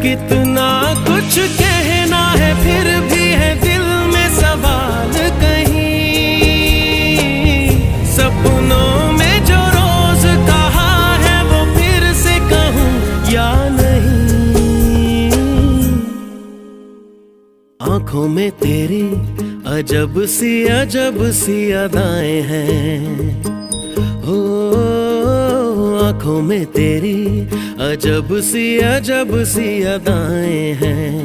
कितना कुछ कहना है फिर भी है दिल में सवाल कहीं। सपनों में जो रोज कहा है वो फिर से कहूँ या नहीं। आंखों में तेरी अजब सी अदाएं हैं। हो आंखों में तेरी अजब सी अदाएं हैं।